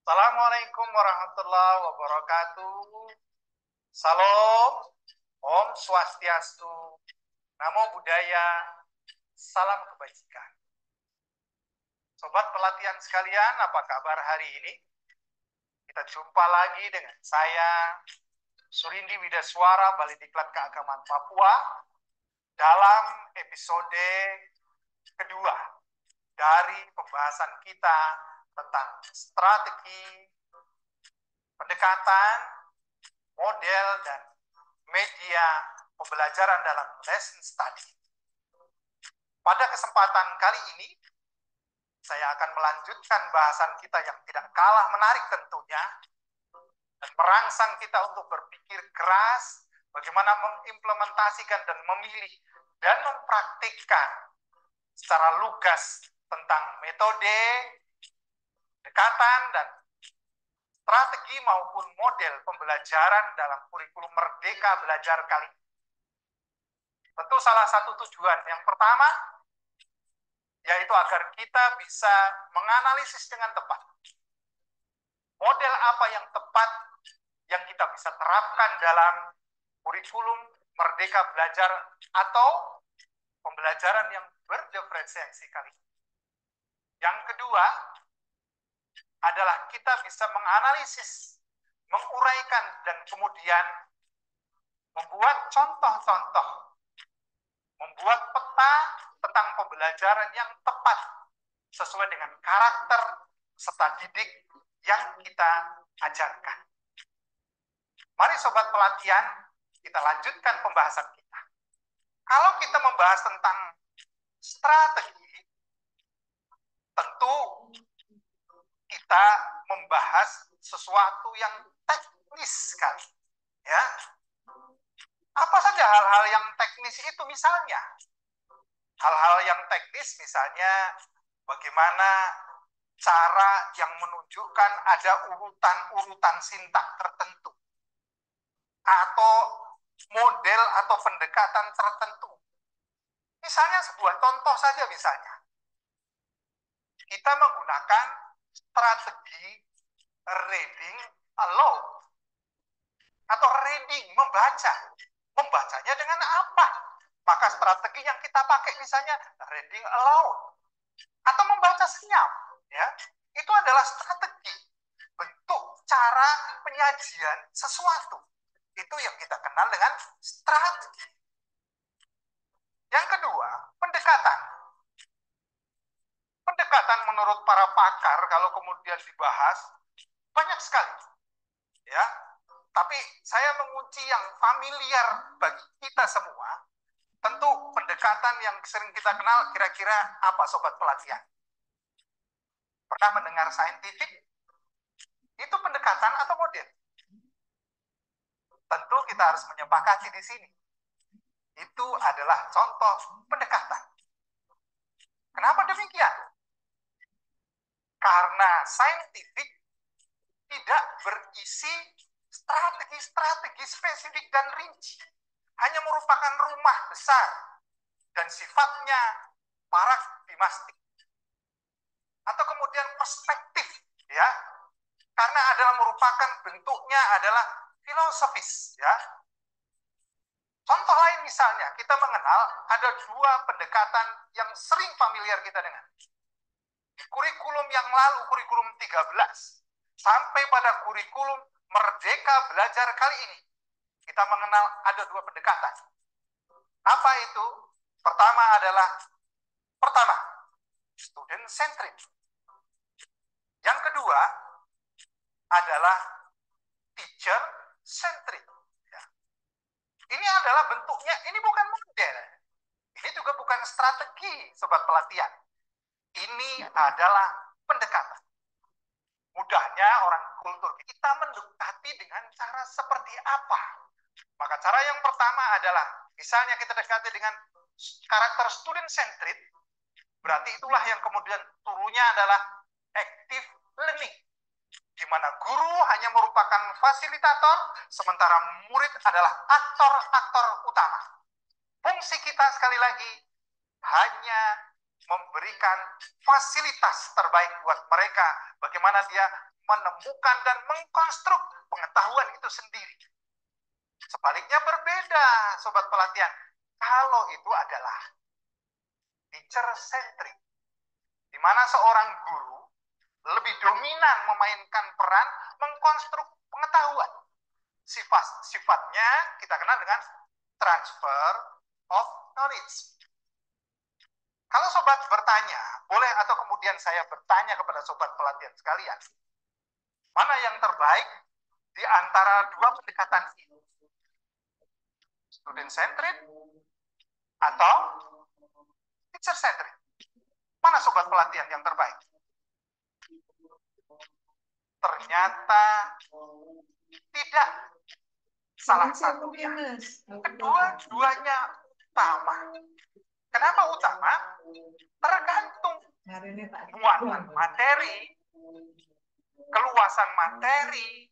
Assalamualaikum warahmatullahi wabarakatuh. Salam, Om Swastiastu, Namo Buddhaya, salam kebajikan. Sobat pelatihan sekalian, apa kabar hari ini? Kita jumpa lagi dengan saya, Surindi Widaswara, Balidiklat Keagamaan Papua, dalam episode kedua dari pembahasan kita tentang strategi, pendekatan, model, dan media pembelajaran dalam lesson study. Pada kesempatan kali ini, saya akan melanjutkan bahasan kita yang tidak kalah menarik tentunya, dan merangsang kita untuk berpikir keras bagaimana mengimplementasikan dan memilih dan mempraktikkan secara lugas tentang metode, pendekatan, dan strategi maupun model pembelajaran dalam kurikulum Merdeka Belajar kali ini. Tentu salah satu tujuan yang pertama yaitu agar kita bisa menganalisis dengan tepat model apa yang tepat yang kita bisa terapkan dalam kurikulum Merdeka Belajar atau pembelajaran yang berdiferensiasi kali ini. Yang kedua adalah kita bisa menganalisis, menguraikan, dan kemudian membuat contoh-contoh, membuat peta tentang pembelajaran yang tepat sesuai dengan karakter serta didik yang kita ajarkan. Mari sobat pelatihan, kita lanjutkan pembahasan kita. Kalau kita membahas tentang strategi, tentu kita membahas sesuatu yang teknis sekali. Ya. Apa saja hal-hal yang teknis itu misalnya? Hal-hal yang teknis misalnya bagaimana cara yang menunjukkan ada urutan-urutan sintak tertentu atau model atau pendekatan tertentu. Misalnya sebuah contoh saja misalnya. Kita menggunakan strategi reading aloud atau reading, membaca. Membacanya dengan apa? Maka strategi yang kita pakai misalnya reading aloud atau membaca senyap, ya. Itu adalah strategi, bentuk cara penyajian sesuatu. Itu yang kita kenal dengan strategi. Yang kedua, pendekatan. Pendekatan menurut para pakar kalau kemudian dibahas banyak sekali. Ya. Tapi saya mengunci yang familiar bagi kita semua. Tentu pendekatan yang sering kita kenal kira-kira apa sobat pelatihan? Pernah mendengar saintifik? Itu pendekatan atau model? Tentu kita harus menyepakati di sini. Itu adalah contoh pendekatan. Kenapa demikian? Karena saintifik tidak berisi strategi-strategi spesifik dan rinci. Hanya merupakan rumah besar dan sifatnya paradigmatik. Atau kemudian perspektif, ya. Karena adalah merupakan bentuknya adalah filosofis, ya. Contoh lain misalnya, kita mengenal ada dua pendekatan yang sering familiar kita dengan. Di kurikulum yang lalu, kurikulum 13, sampai pada kurikulum Merdeka Belajar kali ini, kita mengenal ada dua pendekatan. Apa itu? Pertama, student centric. Yang kedua adalah teacher centric. Ya. Ini adalah bentuknya, ini bukan model. Ini juga bukan strategi, sobat pelatihan. Ini adalah pendekatan. Mudahnya orang kultur kita mendekati dengan cara seperti apa? Maka cara yang pertama adalah, misalnya kita dekati dengan karakter student centric, Berarti itulah yang kemudian turunnya adalah active learning, di mana guru hanya merupakan fasilitator, sementara murid adalah aktor-aktor utama. Fungsi kita sekali lagi hanya memberikan fasilitas terbaik buat mereka, bagaimana dia menemukan dan mengkonstruk pengetahuan itu sendiri. Sebaliknya berbeda, sobat pelatihan, kalau itu adalah teacher-centric, di mana seorang guru lebih dominan memainkan peran mengkonstruk pengetahuan. Sifatnya kita kenal dengan transfer of knowledge. Kalau sobat bertanya, boleh atau kemudian saya bertanya kepada sobat pelatihan sekalian, mana yang terbaik di antara dua pendekatan ini? Student centric atau teacher centric? Mana sobat pelatihan yang terbaik? Ternyata tidak. Salah satunya. Kedua-duanya utama. Kenapa utama? Tergantung muatan materi, keluasan materi,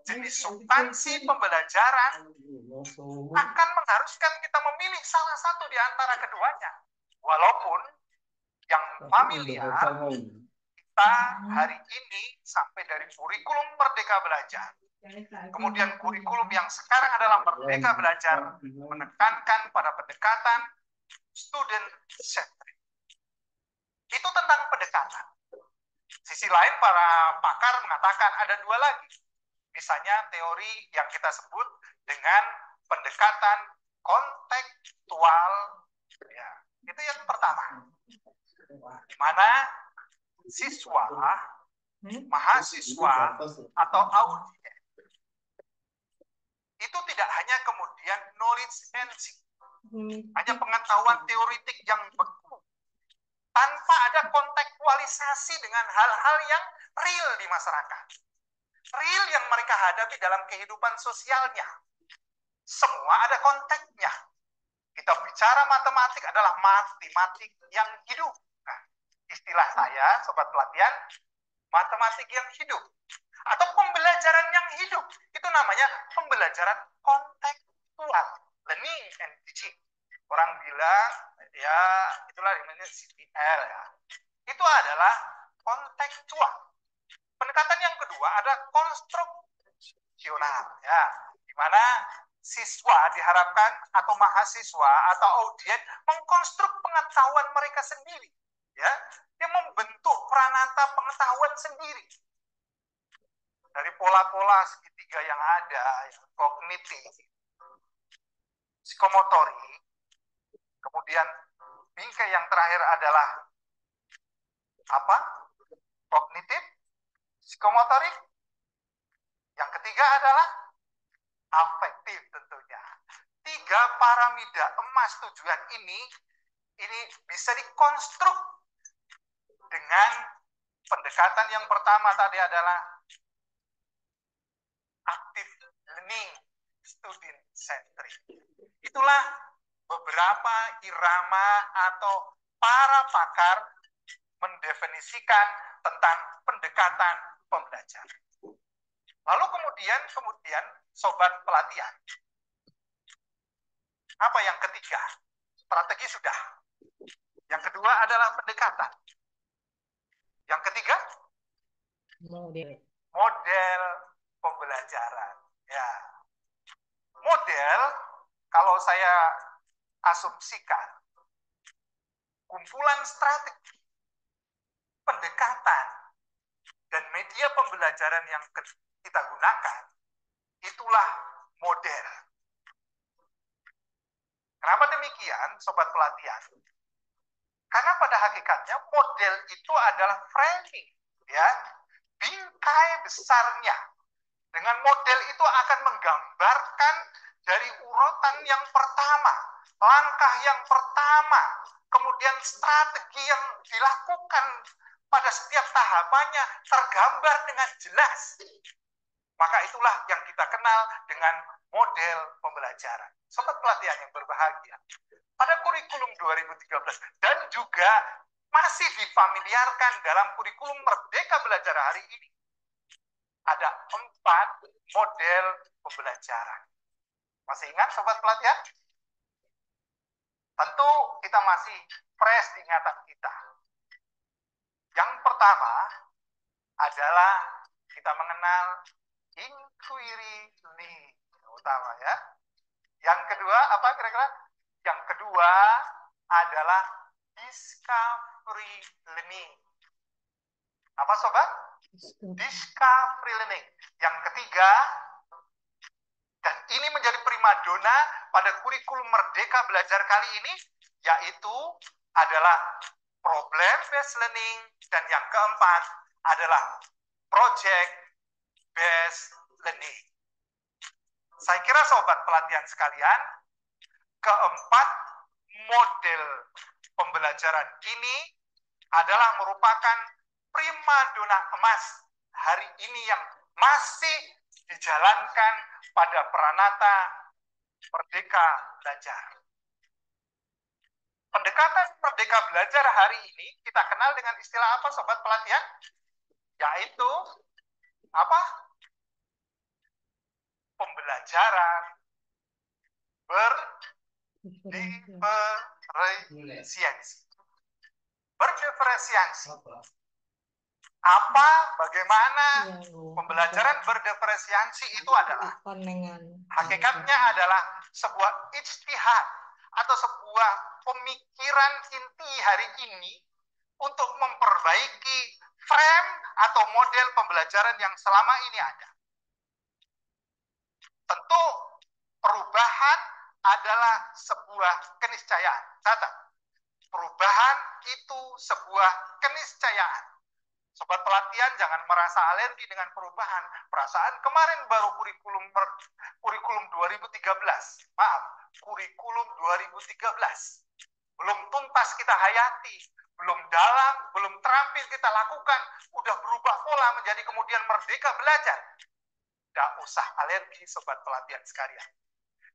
jenis substansi pembelajaran akan mengharuskan kita memilih salah satu di antara keduanya. Walaupun yang familiar kita hari ini sampai dari kurikulum Merdeka Belajar, kemudian kurikulum yang sekarang adalah Merdeka Belajar menekankan pada pendekatan student centric. Itu tentang pendekatan. Sisi lain para pakar mengatakan ada dua lagi. Misalnya teori yang kita sebut dengan pendekatan kontekstual. Ya, itu yang pertama. Di mana siswa, mahasiswa, atau audiens itu tidak hanya kemudian knowledge enhancing, hanya pengetahuan teoritik yang beku, tanpa ada kontekstualisasi dengan hal-hal yang real di masyarakat. Real yang mereka hadapi dalam kehidupan sosialnya. Semua ada konteksnya. Kita bicara matematik adalah matematik yang hidup. Nah, istilah saya, sobat pelatihan, matematik yang hidup. Atau pembelajaran yang hidup. Itu namanya pembelajaran kontekstual. Learning and teaching. Orang bilang, ya itulah namanya CPL ya. Itu adalah kontekstual. Pendekatan yang kedua ada konstruksional ya, di mana siswa diharapkan atau mahasiswa atau audiens mengkonstruk pengetahuan mereka sendiri ya. Dia membentuk pranata pengetahuan sendiri dari pola-pola segitiga yang ada, yang kognitif, psikomotorik, kemudian bingkai yang terakhir adalah apa? Kognitif, psikomotorik. Yang ketiga adalah afektif tentunya. Tiga paramida emas tujuan ini bisa dikonstruk dengan pendekatan yang pertama tadi adalah active learning student centric. Itulah beberapa irama atau para pakar mendefinisikan tentang pendekatan pembelajaran. Lalu kemudian sobat pelatihan. Apa yang ketiga? Strategi sudah. Yang kedua adalah pendekatan. Yang ketiga? Model pembelajaran. Ya. Model, kalau saya asumsikan, kumpulan strategi, pendekatan, dan media pembelajaran yang kita gunakan, itulah model. Kenapa demikian, sobat pelatihan? Karena pada hakikatnya model itu adalah framing, ya, bingkai besarnya. Dengan model itu akan menggambarkan dari urutan yang pertama, langkah yang pertama, kemudian strategi yang dilakukan pada setiap tahapannya tergambar dengan jelas. Maka itulah yang kita kenal dengan model pembelajaran. Sobat pelatihan yang berbahagia, pada kurikulum 2013 dan juga masih difamiliarkan dalam kurikulum Merdeka Belajar hari ini. Ada 4 model pembelajaran. Masih ingat sobat pelatihan? Tentu kita masih fresh di ingatan kita. Yang pertama adalah kita mengenal inquiry learning utama ya. Yang kedua apa kira-kira? Yang kedua adalah discovery learning. Apa sobat? Discovery learning. Yang ketiga, dan ini menjadi primadona pada kurikulum Merdeka Belajar kali ini, yaitu adalah problem based learning, dan yang keempat adalah project based learning. Saya kira sobat pelatihan sekalian, keempat model pembelajaran ini adalah merupakan primadona emas hari ini yang masih dijalankan pada peranata Merdeka Belajar. Pendekatan Merdeka Belajar hari ini kita kenal dengan istilah apa sobat pelatihan? Yaitu apa? Pembelajaran berdiferensiasi. Berdiferensiasi. Apa, bagaimana pembelajaran berdiferensiasi itu adalah hakikatnya adalah sebuah ijtihad atau sebuah pemikiran inti hari ini untuk memperbaiki frame atau model pembelajaran yang selama ini ada. Tentu perubahan adalah sebuah keniscayaan. Catat, perubahan itu sebuah keniscayaan. Sobat pelatihan jangan merasa alergi dengan perubahan. Perasaan kemarin baru kurikulum 2013. Maaf, kurikulum 2013. Belum tuntas kita hayati, belum dalam, belum terampil kita lakukan, udah berubah pola menjadi kemudian Merdeka Belajar. Tidak usah alergi sobat pelatihan sekalian.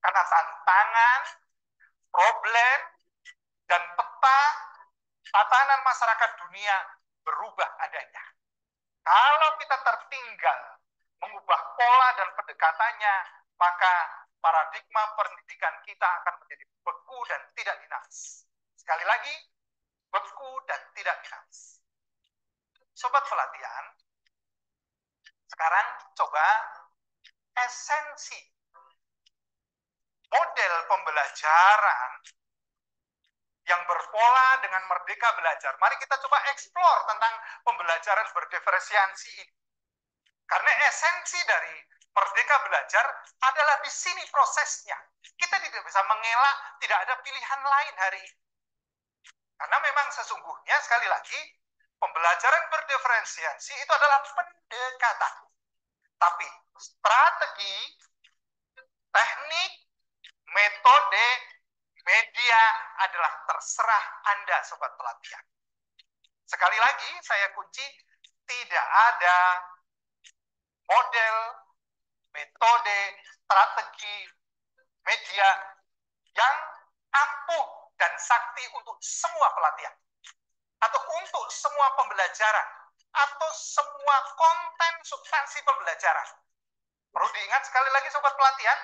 Karena tantangan, problem, dan peta tatanan masyarakat dunia berubah adanya. Kalau kita tertinggal mengubah pola dan pendekatannya, maka paradigma pendidikan kita akan menjadi beku dan tidak dinamis. Sekali lagi, beku dan tidak dinamis. Sobat pelatihan, sekarang coba esensi model pembelajaran yang berpola dengan Merdeka Belajar. Mari kita coba eksplor tentang pembelajaran berdiferensiasi ini. Karena esensi dari Merdeka Belajar adalah di sini prosesnya. Kita tidak bisa mengelak, tidak ada pilihan lain hari ini. Karena memang sesungguhnya sekali lagi pembelajaran berdiferensiasi itu adalah pendekatan. Tapi strategi, teknik, metode, media adalah terserah Anda sobat pelatihan. Sekali lagi saya kunci, tidak ada model, metode, strategi, media yang ampuh dan sakti untuk semua pelatihan atau untuk semua pembelajaran atau semua konten substansi pembelajaran. Perlu diingat sekali lagi sobat pelatihan,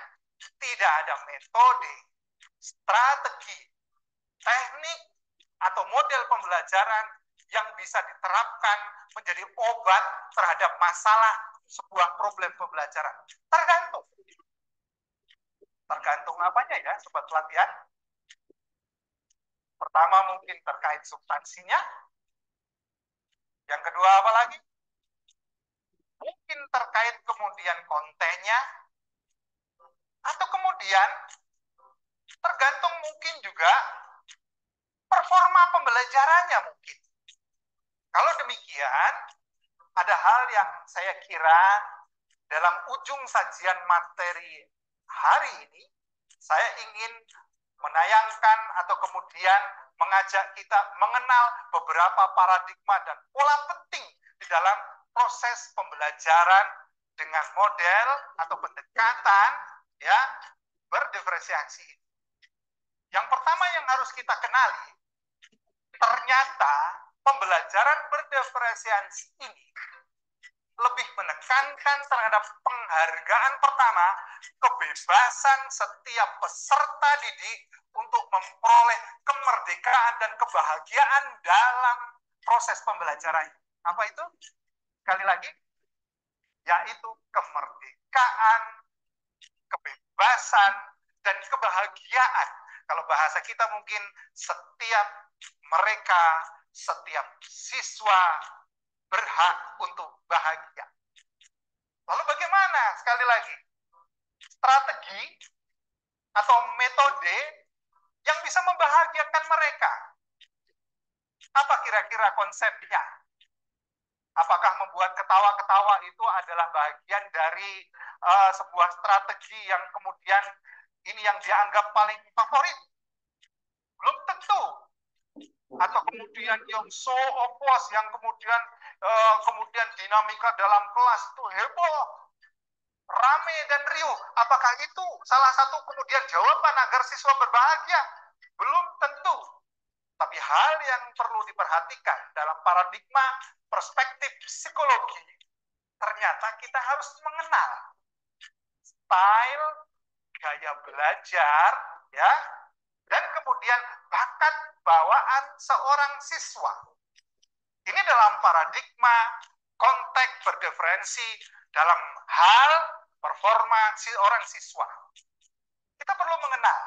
tidak ada metode, strategi, teknik, atau model pembelajaran yang bisa diterapkan menjadi obat terhadap masalah sebuah problem pembelajaran. Tergantung. Tergantung apanya ya sobat pelatihan? Pertama mungkin terkait substansinya. Yang kedua apa lagi? Mungkin terkait kemudian kontennya. Atau kemudian tergantung mungkin juga performa pembelajarannya mungkin. Kalau demikian, ada hal yang saya kira dalam ujung sajian materi hari ini, saya ingin menayangkan atau kemudian mengajak kita mengenal beberapa paradigma dan pola penting di dalam proses pembelajaran dengan model atau pendekatan ya berdiferensiasi. Yang pertama yang harus kita kenali ternyata pembelajaran berdiferensiasi ini lebih menekankan terhadap penghargaan pertama, kebebasan setiap peserta didik untuk memperoleh kemerdekaan dan kebahagiaan dalam proses pembelajaran. Apa itu? Sekali lagi, yaitu kemerdekaan, kebebasan, dan kebahagiaan. Kalau bahasa kita mungkin setiap mereka, setiap siswa berhak untuk bahagia. Lalu bagaimana? Sekali lagi, strategi atau metode yang bisa membahagiakan mereka. Apa kira-kira konsepnya? Apakah membuat ketawa-ketawa itu adalah bagian dari sebuah strategi yang kemudian ini yang dianggap paling favorit? Belum tentu. Atau kemudian yang show of force, yang kemudian dinamika dalam kelas itu heboh, rame dan riuh. Apakah itu salah satu kemudian jawaban agar siswa berbahagia? Belum tentu. Tapi hal yang perlu diperhatikan dalam paradigma perspektif psikologi, ternyata kita harus mengenal style, gaya belajar, ya, dan kemudian bakat bawaan seorang siswa. Ini dalam paradigma konteks berdiferensi dalam hal performa seorang siswa. Kita perlu mengenal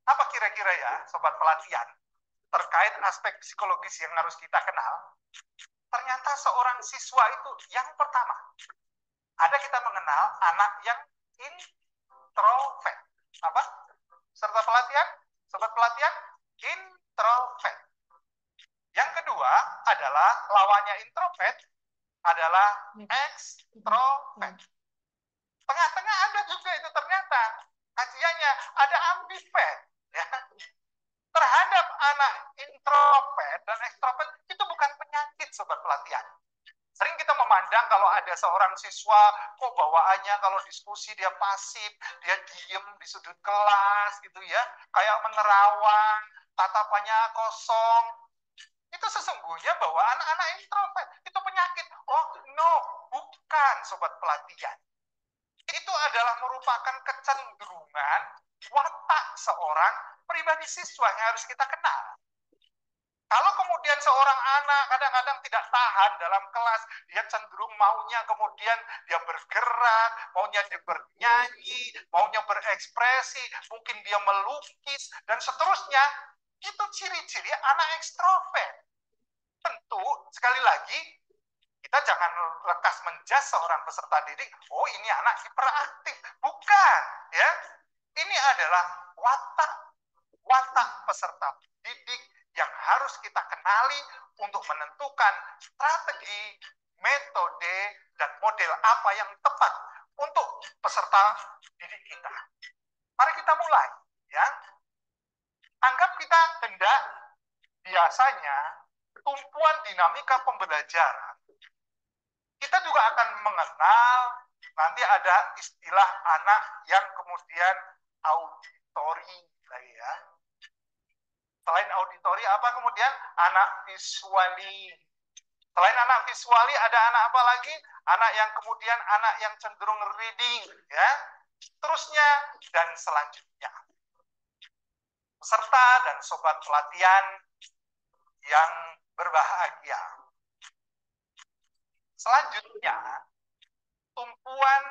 apa kira-kira ya, sobat pelatihan, terkait aspek psikologis yang harus kita kenal. Ternyata seorang siswa itu yang pertama, ada kita mengenal anak yang introvert. Apa? Serta pelatihan, sobat pelatihan, introvert. Yang kedua adalah lawannya introvert adalah extrovert. Tengah-tengah ada juga itu ternyata kajiannya ada ambivert, ya. Terhadap anak introvert dan ekstrovert itu bukan penyakit, sobat pelatihan. Sering kita memandang kalau ada seorang siswa, kok bawaannya kalau diskusi dia pasif, dia diem di sudut kelas gitu ya, kayak menerawang, tatapannya kosong. Itu sesungguhnya bawaan anak introvert. Itu penyakit. Oh no, bukan, sobat pelatihan. Itu adalah merupakan kecenderungan watak seorang pribadi siswa yang harus kita kenal. Kalau kemudian seorang anak kadang-kadang tidak tahan dalam kelas, dia cenderung maunya kemudian dia bergerak, maunya dia bernyanyi, maunya berekspresi, mungkin dia melukis, dan seterusnya, itu ciri-ciri anak ekstrovert. Tentu, sekali lagi, kita jangan lekas menjas seorang peserta didik, oh ini anak hiperaktif. Bukan, ya. Ini adalah watak peserta didik yang harus kita kenali untuk menentukan strategi, metode, dan model apa yang tepat untuk peserta didik kita. Mari kita mulai, ya. Anggap kita hendak biasanya tumpuan dinamika pembelajaran. Kita juga akan mengenal, nanti ada istilah anak yang kemudian auditori, ya. Selain auditori, apa kemudian? Anak visuali. Selain anak visuali, ada anak apa lagi? Anak yang kemudian anak yang cenderung reading, ya. Terusnya dan selanjutnya. Peserta dan sobat pelatihan yang berbahagia. Selanjutnya, tumpuan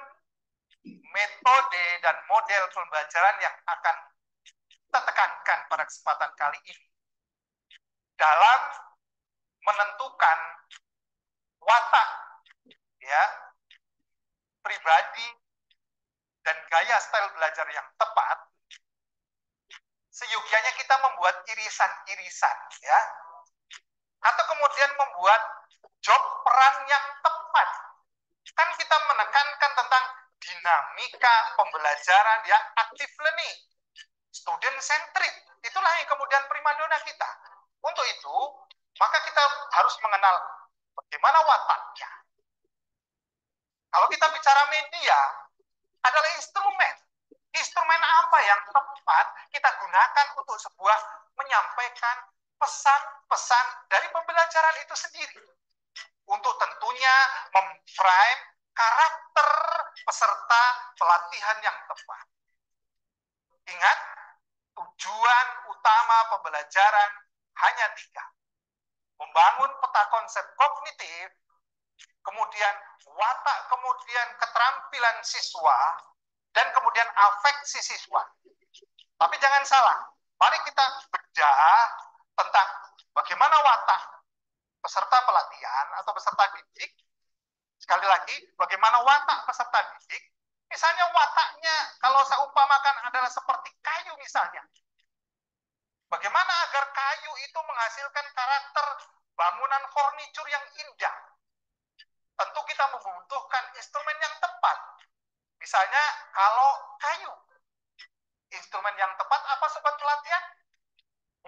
metode dan model pembelajaran yang akan kita tekankan pada kesempatan kali ini dalam menentukan watak, ya, pribadi dan gaya style belajar yang tepat. Seyogianya kita membuat irisan-irisan, ya, atau kemudian membuat job peran yang tepat. Kan kita menekankan tentang dinamika pembelajaran yang active learning, student centric. Itulah yang kemudian primadona kita. Untuk itu, maka kita harus mengenal bagaimana wataknya. Kalau kita bicara media, adalah instrumen. Instrumen apa yang tepat kita gunakan untuk sebuah menyampaikan pesan-pesan dari pembelajaran itu sendiri untuk tentunya memframe karakter peserta pelatihan yang tepat. Ingat, tujuan utama pembelajaran hanya 3. Membangun peta konsep kognitif, kemudian watak, kemudian keterampilan siswa, dan kemudian afeksi siswa. Tapi jangan salah, mari kita bedah tentang bagaimana watak peserta pelatihan atau peserta didik. Sekali lagi, bagaimana watak peserta didik. Misalnya wataknya, kalau saya umpamakan adalah seperti kayu misalnya. Bagaimana agar kayu itu menghasilkan karakter bangunan furnitur yang indah? Tentu kita membutuhkan instrumen yang tepat. Misalnya kalau kayu, instrumen yang tepat apa sobat pelatihan?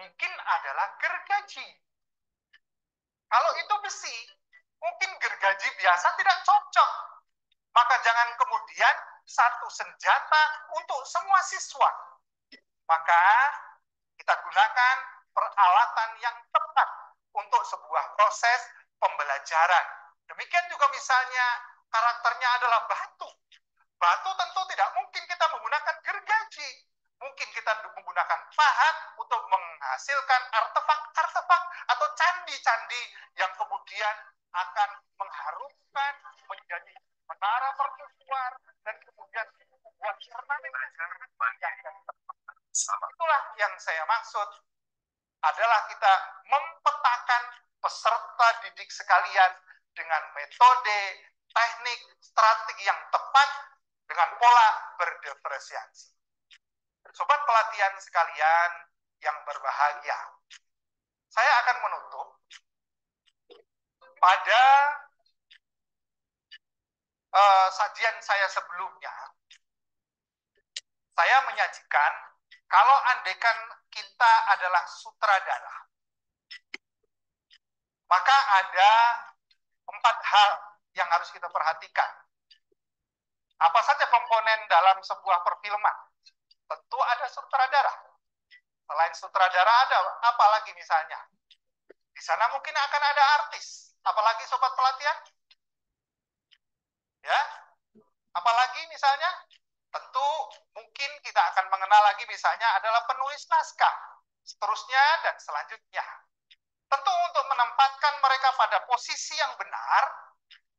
Mungkin adalah gergaji. Kalau itu besi, mungkin gergaji biasa tidak cocok. Maka jangan kemudian satu senjata untuk semua siswa. Maka kita gunakan peralatan yang tepat untuk sebuah proses pembelajaran. Demikian juga misalnya karakternya adalah batu. Batu tentu tidak mungkin kita menggunakan gergaji. Mungkin kita menggunakan pahat untuk menghasilkan artefak-artefak atau candi-candi yang kemudian akan mengharumkan menjadi menara mercusuar dan kemudian membuat ornamen yang tepat. Itulah yang saya maksud adalah kita mempetakan peserta didik sekalian dengan metode, teknik, strategi yang tepat dengan pola berdiferensiasi. Sobat pelatihan sekalian yang berbahagia, saya akan menutup pada sajian saya sebelumnya. Saya menyajikan kalau andaikan kita adalah sutradara, maka ada 4 hal yang harus kita perhatikan. Apa saja komponen dalam sebuah perfilman? Tentu ada sutradara. Selain sutradara ada apa lagi misalnya? Di sana mungkin akan ada artis. Apalagi sobat pelatihan? Ya, apalagi misalnya? Tentu mungkin kita akan mengenal lagi misalnya adalah penulis naskah. Seterusnya dan selanjutnya. Tentu untuk menempatkan mereka pada posisi yang benar,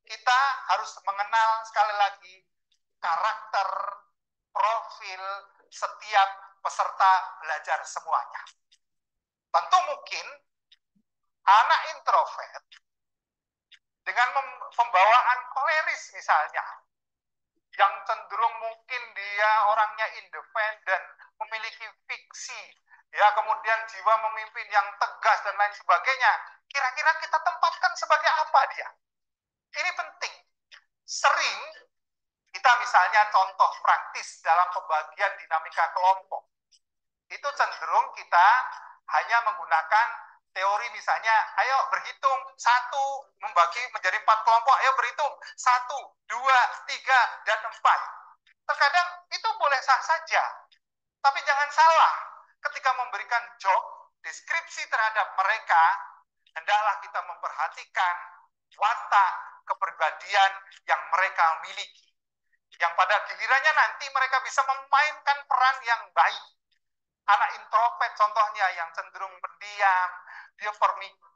kita harus mengenal sekali lagi karakter, profil setiap peserta belajar semuanya. Tentu mungkin anak introvert dengan pembawaan koleris misalnya, yang cenderung mungkin dia orangnya independen, memiliki fiksi, ya kemudian jiwa memimpin yang tegas dan lain sebagainya, kira-kira kita tempatkan sebagai apa dia? Ini penting. Sering kita misalnya contoh praktis dalam pembagian dinamika kelompok, itu cenderung kita hanya menggunakan teori misalnya, ayo berhitung 1, membagi menjadi 4 kelompok, ayo berhitung 1, 2, 3, dan 4. Terkadang itu boleh sah saja, tapi jangan salah, ketika memberikan job, deskripsi terhadap mereka, hendaklah kita memperhatikan watak kepribadian yang mereka miliki, yang pada gilirannya nanti mereka bisa memainkan peran yang baik. Anak introvert contohnya yang cenderung pendiam, dia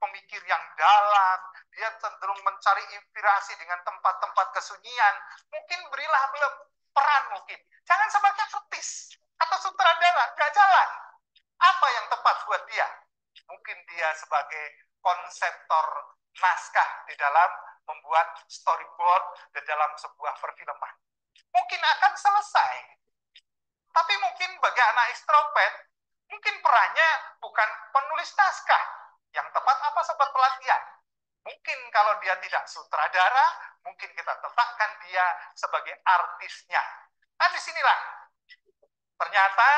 pemikir yang dalam, dia cenderung mencari inspirasi dengan tempat-tempat kesunyian. Mungkin berilah peran mungkin. Jangan sebagai artis atau sutradara, gak jalan. Apa yang tepat buat dia? Mungkin dia sebagai konseptor naskah di dalam membuat storyboard di dalam sebuah perfilman. Mungkin akan selesai. Tapi mungkin bagi anak ekstrovert, mungkin perannya bukan penulis naskah. Yang tepat apa sobat pelatihan? Mungkin kalau dia tidak sutradara, mungkin kita letakkan dia sebagai artisnya. Nah disinilah, ternyata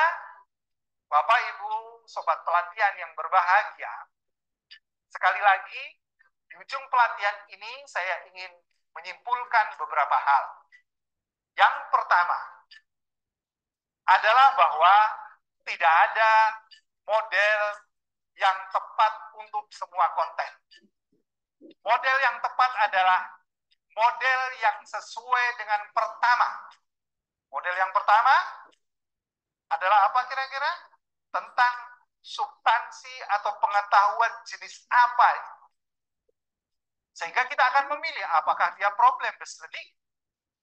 Bapak Ibu sobat pelatihan yang berbahagia, sekali lagi di ujung pelatihan ini saya ingin menyimpulkan beberapa hal. Yang pertama adalah bahwa tidak ada model yang tepat untuk semua konten. Model yang tepat adalah model yang sesuai dengan pertama. Model yang pertama adalah apa kira-kira? Tentang substansi atau pengetahuan jenis apa. Sehingga kita akan memilih apakah dia problem based learning,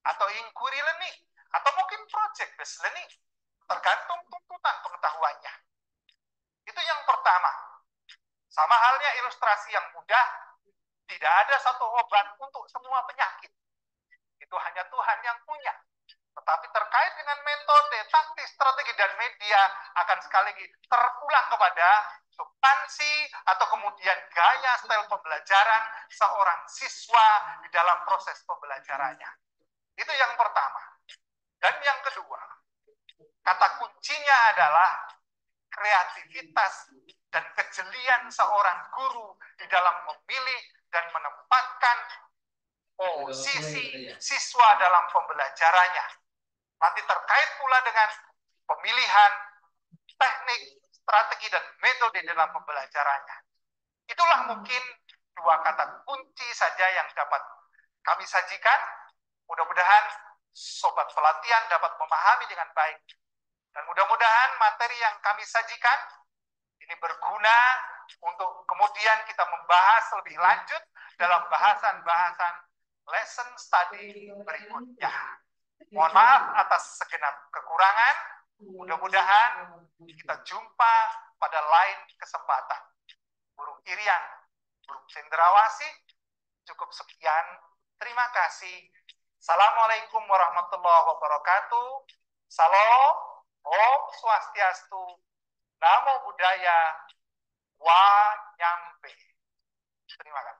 atau inquiry learning, atau mungkin project based learning. Tergantung tuntutan pengetahuannya. Itu yang pertama. Sama halnya ilustrasi yang mudah, tidak ada satu obat untuk semua penyakit. Itu hanya Tuhan yang punya. Tetapi terkait dengan metode, taktik, strategi, dan media akan sekali lagi terpulang kepada substansi atau kemudian gaya style pembelajaran seorang siswa di dalam proses pembelajarannya. Itu yang pertama. Dan yang kedua, kata kuncinya adalah kreativitas dan kejelian seorang guru di dalam memilih dan menempatkan posisi siswa dalam pembelajarannya. Nanti terkait pula dengan pemilihan teknik, strategi, dan metode dalam pembelajarannya. Itulah mungkin dua kata kunci saja yang dapat kami sajikan. Mudah-mudahan sobat pelatihan dapat memahami dengan baik. Dan mudah-mudahan materi yang kami sajikan ini berguna untuk kemudian kita membahas lebih lanjut dalam bahasan-bahasan lesson study berikutnya. Mohon maaf atas segenap kekurangan. Mudah-mudahan kita jumpa pada lain kesempatan. Burung Irian, burung cendrawasih, cukup sekian. Terima kasih. Assalamualaikum warahmatullahi wabarakatuh. Salam, Om Swastiastu, Namo Buddhaya, Wa Nyampe. Terima kasih.